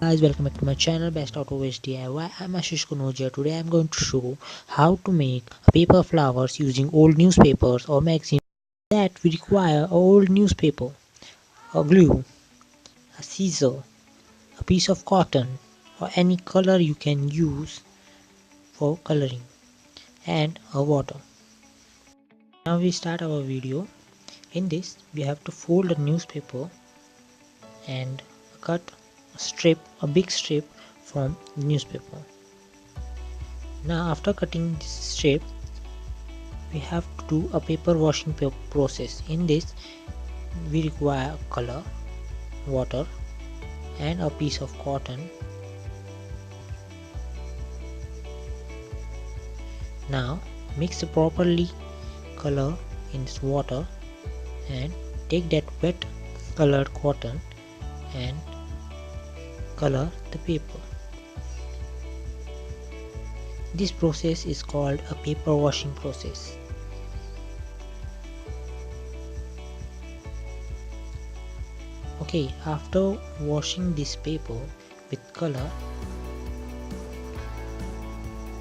Guys, welcome back to my channel Best Out of DIY. I'm Ashish Kanojiya. Today I'm going to show how to make paper flowers using old newspapers or magazines. That we require old newspaper, a glue, a scissor, a piece of cotton or any color you can use for coloring, and a water. Now we start our video. In this we have to fold a newspaper and cut a big strip from the newspaper. Now after cutting this strip, we have to do a paper washing process. In this we require color, water and a piece of cotton. Now mix the properly color in this water and take that wet colored cotton and color the paper. This process is called a paper washing process. Okay, after washing this paper with color,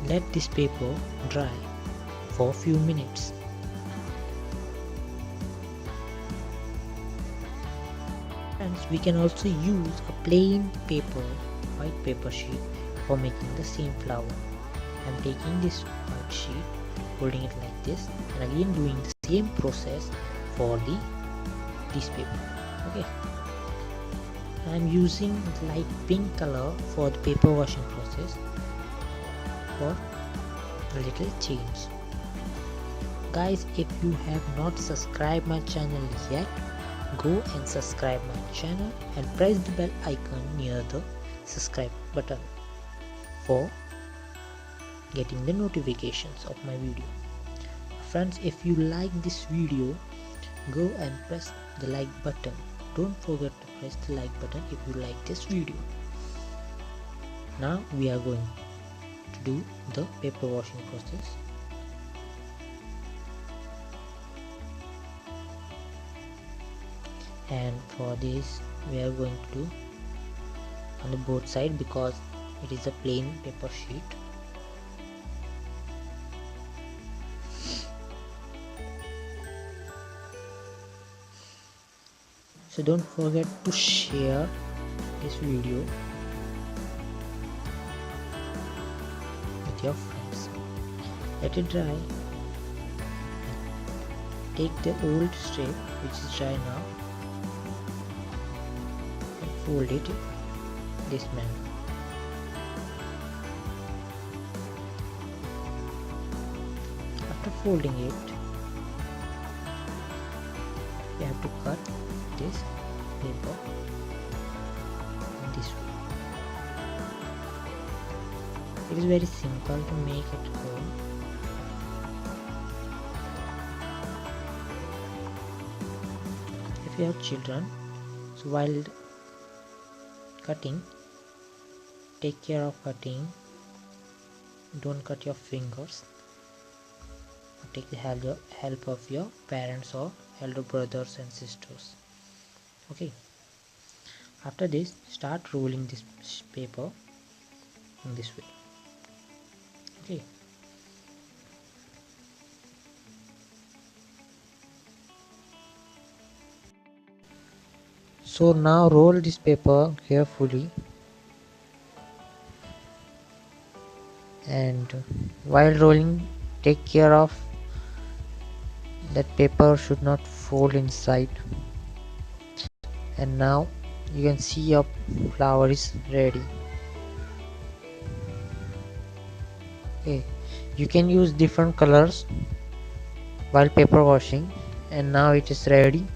let this paper dry for a few minutes. Friends, we can also use a plain paper, white paper sheet for making the same flower. I'm taking this white sheet, holding it like this, and again doing the same process for this paper. Okay, I'm using light pink color for the paper washing process for a little change. Guys, if you have not subscribed my channel yet, go and subscribe my channel and press the bell icon near the subscribe button for getting the notifications of my video. Friends, if you like this video, go and press the like button. Don't forget to press the like button if you like this video. Now we are going to do the paper washing process. And for this we are going to do on the both side because it is a plain paper sheet. So don't forget to share this video with your friends. Let it dry. Take the old strip which is dry now and fold it this manner. After folding it, you have to cut this paper in this way. It is very simple to make at home. If you have children, so while cutting, take care of cutting. Don't cut your fingers. Take the help of your parents or elder brothers and sisters. Okay, after this start rolling this paper in this way. Okay, so now roll this paper carefully, and while rolling take care of that paper should not fold inside. And now you can see your flower is ready. Okay, you can use different colors while paper washing, and now it is ready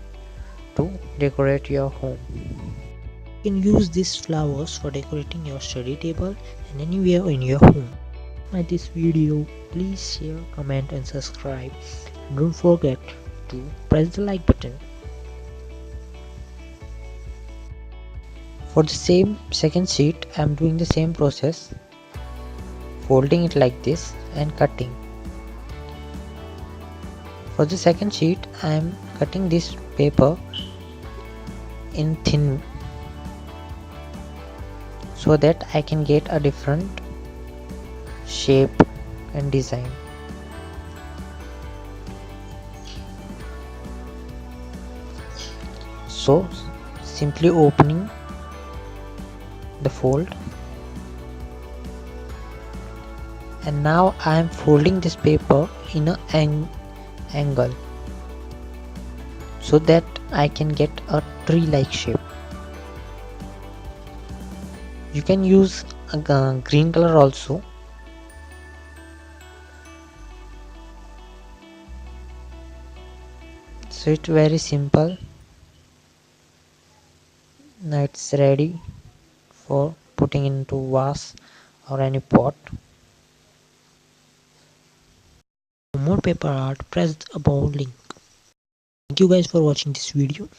to decorate your home. You can use these flowers for decorating your study table and anywhere in your home. Like this video, please share, comment and subscribe. Don't forget to press the like button. For the same second sheet, I am doing the same process, folding it like this and cutting. For the second sheet, I am cutting this paper in thin so that I can get a different shape and design. So simply opening the fold, and now I am folding this paper in an angle so that I can get a tree-like shape. You can use a green color also. So it's very simple. Now it's ready for putting into vase or any pot. For more paper art, press the above link. Thank you guys for watching this video.